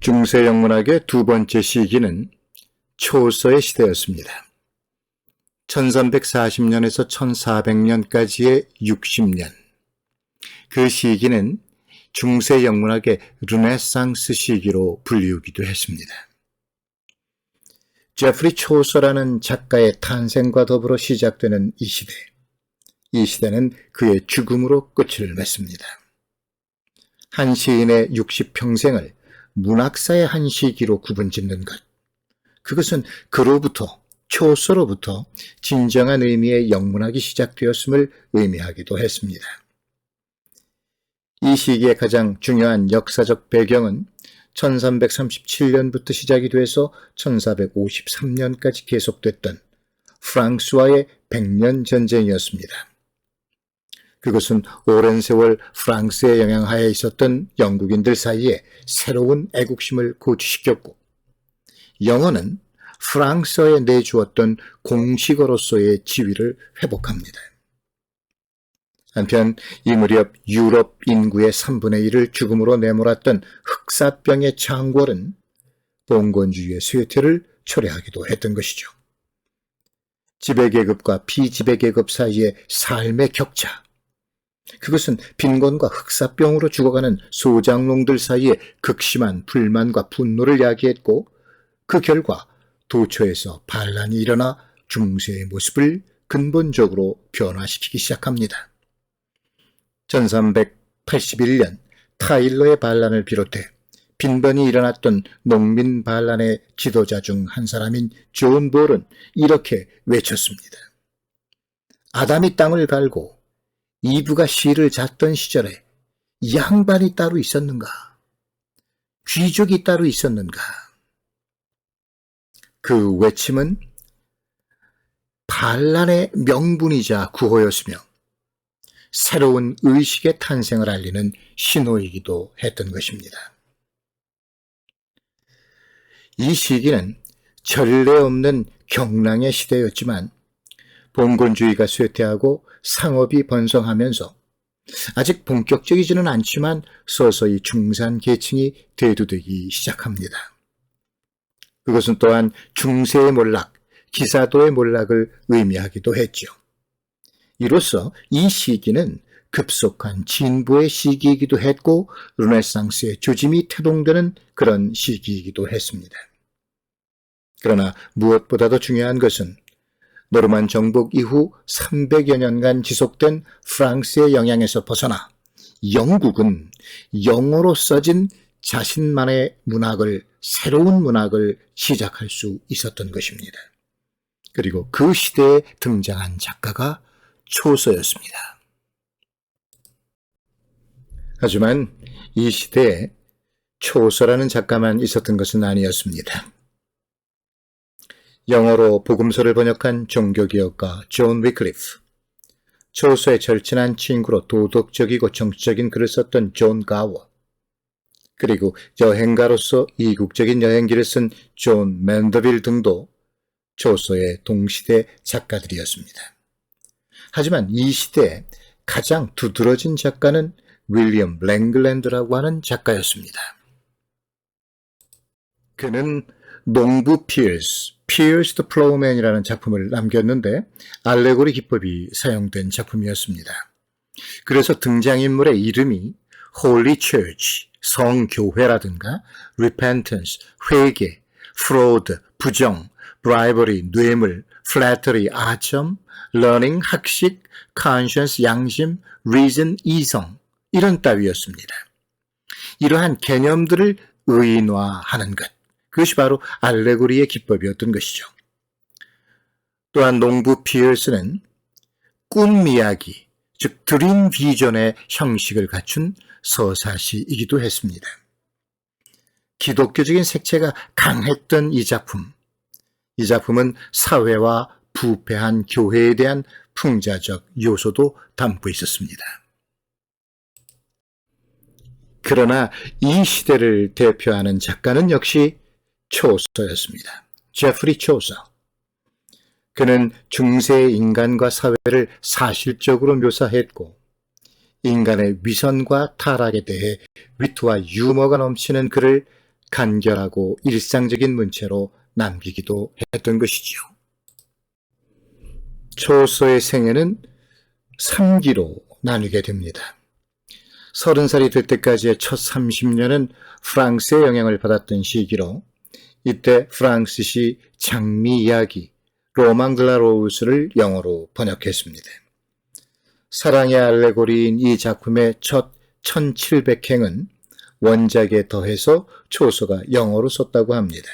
중세 영문학의 두 번째 시기는 초서의 시대였습니다. 1340년에서 1400년까지의 60년. 그 시기는 중세 영문학의 르네상스 시기로 불리우기도 했습니다. 제프리 초서라는 작가의 탄생과 더불어 시작되는 이 시대는 그의 죽음으로 끝을 맺습니다. 한 시인의 60평생을 문학사의 한 시기로 구분짓는 것, 그것은 그로부터, 초서로부터 진정한 의미의 영문학이 시작되었음을 의미하기도 했습니다. 이 시기의 가장 중요한 역사적 배경은 1337년부터 시작이 돼서 1453년까지 계속됐던 프랑스와의 100년 전쟁이었습니다. 그것은 오랜 세월 프랑스의 영향하에 있었던 영국인들 사이에 새로운 애국심을 고취시켰고, 영어는 프랑스어에 내주었던 공식어로서의 지위를 회복합니다. 한편 이 무렵 유럽 인구의 3분의 1을 죽음으로 내몰았던 흑사병의 창궐은 봉건주의의 쇠퇴를 초래하기도 했던 것이죠. 지배계급과 비지배계급 사이의 삶의 격차, 그것은 빈곤과 흑사병으로 죽어가는 소장농들 사이에 극심한 불만과 분노를 야기했고, 그 결과 도처에서 반란이 일어나 중세의 모습을 근본적으로 변화시키기 시작합니다. 1381년 타일러의 반란을 비롯해 빈번히 일어났던 농민 반란의 지도자 중 한 사람인 존 볼은 이렇게 외쳤습니다. 아담이 땅을 갈고 이브가 씨를 잤던 시절에 양반이 따로 있었는가? 귀족이 따로 있었는가? 그 외침은 반란의 명분이자 구호였으며 새로운 의식의 탄생을 알리는 신호이기도 했던 것입니다. 이 시기는 전례 없는 경랑의 시대였지만 봉건주의가 쇠퇴하고 상업이 번성하면서 아직 본격적이지는 않지만 서서히 중산 계층이 대두되기 시작합니다. 그것은 또한 중세의 몰락, 기사도의 몰락을 의미하기도 했죠. 이로써 이 시기는 급속한 진보의 시기이기도 했고 르네상스의 조짐이 태동되는 그런 시기이기도 했습니다. 그러나 무엇보다도 중요한 것은 노르만 정복 이후 300여 년간 지속된 프랑스의 영향에서 벗어나 영국은 영어로 써진 자신만의 문학을, 새로운 문학을 시작할 수 있었던 것입니다. 그리고 그 시대에 등장한 작가가 초서였습니다. 하지만 이 시대에 초서라는 작가만 있었던 것은 아니었습니다. 영어로 복음서를 번역한 종교개혁가 존 위클리프, 초서에 절친한 친구로 도덕적이고 정치적인 글을 썼던 존 가워, 그리고 여행가로서 이국적인 여행기를 쓴 존 맨더빌 등도 초서의 동시대 작가들이었습니다. 하지만 이 시대에 가장 두드러진 작가는 윌리엄 랭글랜드라고 하는 작가였습니다. 그는 농부 피어스 the Plowman이라는 작품을 남겼는데 알레고리 기법이 사용된 작품이었습니다. 그래서 등장인물의 이름이 Holy Church, 성교회라든가 Repentance, 회개, Fraud, 부정, Bribery, 뇌물, Flattery, 아첨, Learning, 학식, Conscience, 양심, Reason, 이성, 이런 따위였습니다. 이러한 개념들을 의인화하는 것, 그것이 바로 알레고리의 기법이었던 것이죠. 또한 농부 피어스는 꿈 이야기, 즉 드림 비전의 형식을 갖춘 서사시이기도 했습니다. 기독교적인 색채가 강했던 이 작품은 사회와 부패한 교회에 대한 풍자적 요소도 담고 있었습니다. 그러나 이 시대를 대표하는 작가는 역시 초서였습니다. 제프리 초서. 그는 중세의 인간과 사회를 사실적으로 묘사했고 인간의 위선과 타락에 대해 위트와 유머가 넘치는 글을 간결하고 일상적인 문체로 남기기도 했던 것이지요. 초소의 생애는 3기로 나뉘게 됩니다. 30살이 될 때까지의 첫 30년은 프랑스의 영향을 받았던 시기로, 이때 프랑스시 장미 이야기 로망 드 라 로우스를 영어로 번역했습니다. 사랑의 알레고리인 이 작품의 첫 1700행은 원작에 더해서 초서가 영어로 썼다고 합니다.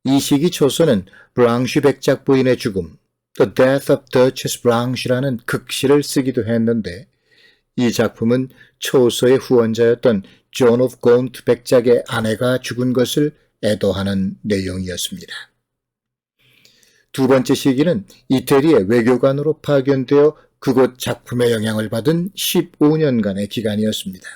이 시기 초서는 블랑쉬 백작 부인의 죽음, The Death of Duchess Blanche라는 극시를 쓰기도 했는데, 이 작품은 초서의 후원자였던 존 오브 곤트 백작의 아내가 죽은 것을 애도하는 내용이었습니다. 두 번째 시기는 이태리의 외교관으로 파견되어 그곳 작품의 영향을 받은 15년간의 기간이었습니다.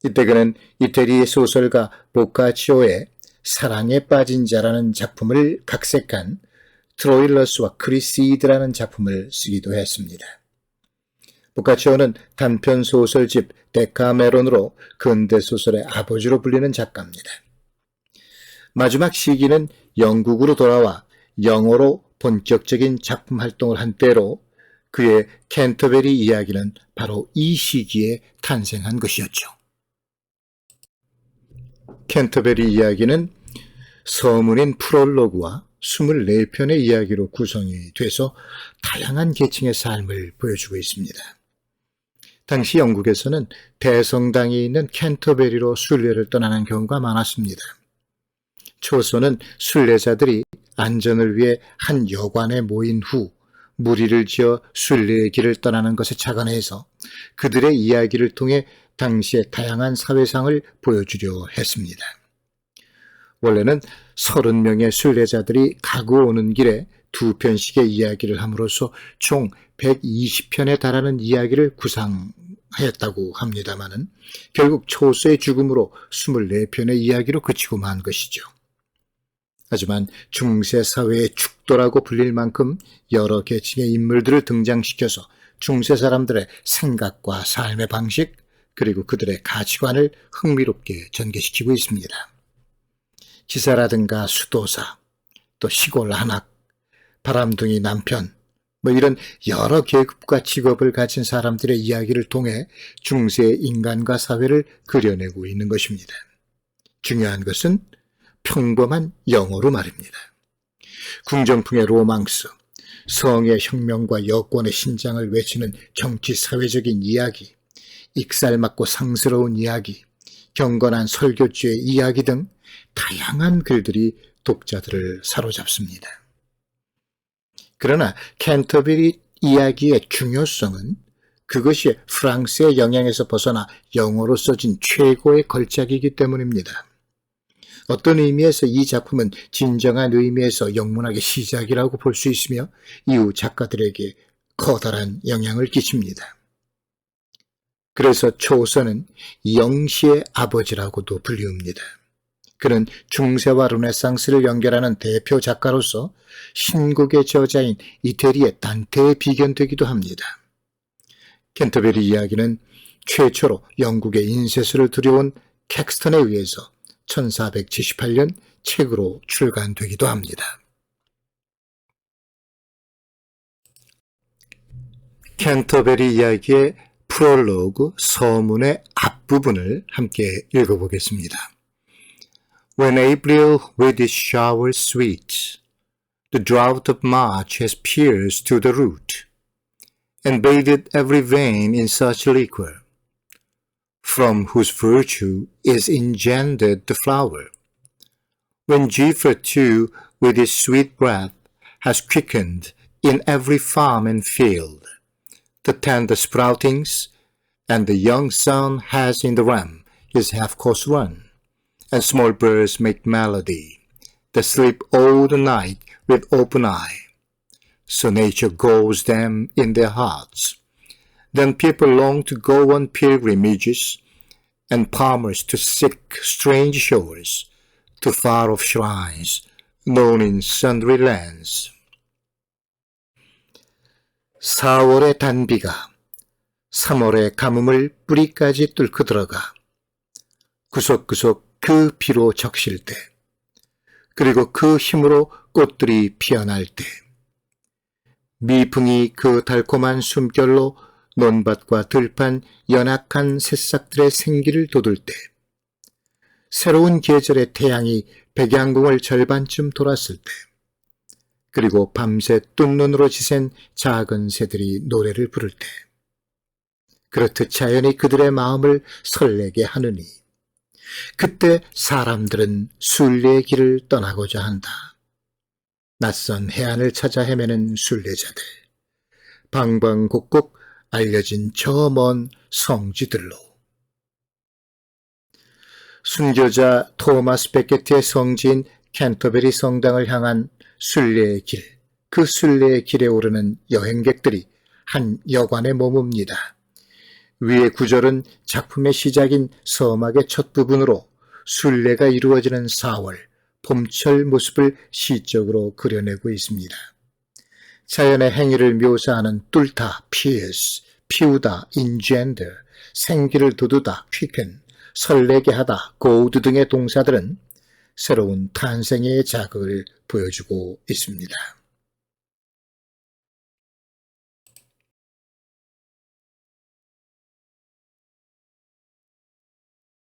이때 그는 이태리 소설가 보카치오의 사랑에 빠진 자라는 작품을 각색한 트로일러스와 크리시드라는 작품을 쓰기도 했습니다. 보카치오는 단편 소설집 데카메론으로 근대소설의 아버지로 불리는 작가입니다. 마지막 시기는 영국으로 돌아와 영어로 본격적인 작품 활동을 한 때로, 그의 캔터베리 이야기는 바로 이 시기에 탄생한 것이었죠. 캔터베리 이야기는 서문인 프롤로그와 24편의 이야기로 구성이 돼서 다양한 계층의 삶을 보여주고 있습니다. 당시 영국에서는 대성당이 있는 캔터베리로 순례를 떠나는 경우가 많았습니다. 초서는 순례자들이 안전을 위해 한 여관에 모인 후 무리를 지어 순례의 길을 떠나는 것에 착안해서 그들의 이야기를 통해 당시의 다양한 사회상을 보여주려 했습니다. 원래는 30명의 순례자들이 가고 오는 길에 2편씩의 이야기를 함으로써 총 120편에 달하는 이야기를 구상하였다고 합니다마는 결국 초서의 죽음으로 24편의 이야기로 그치고 만 것이죠. 하지만 중세 사회의 축도라고 불릴 만큼 여러 계층의 인물들을 등장시켜서 중세 사람들의 생각과 삶의 방식, 그리고 그들의 가치관을 흥미롭게 전개시키고 있습니다. 기사라든가 수도사, 또 시골 한학, 바람둥이 남편, 이런 여러 계급과 직업을 가진 사람들의 이야기를 통해 중세의 인간과 사회를 그려내고 있는 것입니다. 중요한 것은 평범한 영어로 말입니다. 궁정풍의 로망스, 성의 혁명과 여권의 신장을 외치는 정치 사회적인 이야기, 익살맞고 상스러운 이야기, 경건한 설교주의 이야기 등 다양한 글들이 독자들을 사로잡습니다. 그러나 캔터베리 이야기의 중요성은 그것이 프랑스의 영향에서 벗어나 영어로 써진 최고의 걸작이기 때문입니다. 어떤 의미에서 이 작품은 진정한 의미에서 영문학의 시작이라고 볼 수 있으며 이후 작가들에게 커다란 영향을 끼칩니다. 그래서 초서는 영시의 아버지라고도 불리웁니다. 그는 중세와 르네상스를 연결하는 대표 작가로서 신곡의 저자인 이태리의 단테에 비견되기도 합니다. 캔터베리 이야기는 최초로 영국의 인쇄술을 들여온 캑스턴에 의해서 1478년 책으로 출간되기도 합니다. 캔터베리 이야기의 프롤로그 서문의 앞부분을 함께 읽어보겠습니다. When April with its showers sweet, the drought of March has pierced to the root, and bathed every vein in such liquor, from whose virtue is engendered the flower. When Zephyr too with his sweet breath has quickened in every farm and field the tender sproutings, and the young sun has in the ram his half-course run, and small birds make melody, that sleep all the night with open eye. So nature goes them in their hearts. Then people long to go on pilgrimages, and palmers to seek strange shores, to far-off shrines known in sundry lands. 4월의 단비가 3월의 가뭄을 뿌리까지 뚫고 들어가 구석구석 그 비로 적실 때, 그리고 그 힘으로 꽃들이 피어날 때, 미풍이 그 달콤한 숨결로 논밭과 들판 연약한 새싹들의 생기를 돋울 때, 새로운 계절의 태양이 백양궁을 절반쯤 돌았을 때, 그리고 밤새 뜬눈으로 지샌 작은 새들이 노래를 부를 때, 그렇듯 자연이 그들의 마음을 설레게 하느니 그때 사람들은 순례의 길을 떠나고자 한다. 낯선 해안을 찾아 헤매는 순례자들, 방방곡곡 알려진 저 먼 성지들로. 순교자 토마스 베케트의 성지인 캔터베리 성당을 향한 순례의 길, 그 순례의 길에 오르는 여행객들이 한 여관에 머뭅니다. 위의 구절은 작품의 시작인 서막의 첫 부분으로 순례가 이루어지는 4월, 봄철 모습을 시적으로 그려내고 있습니다. 자연의 행위를 묘사하는 뚫다, pierce, 피우다, engender, 생기를 돋우다, quicken, 설레게 하다, goad 등의 동사들은 새로운 탄생의 자극을 보여주고 있습니다.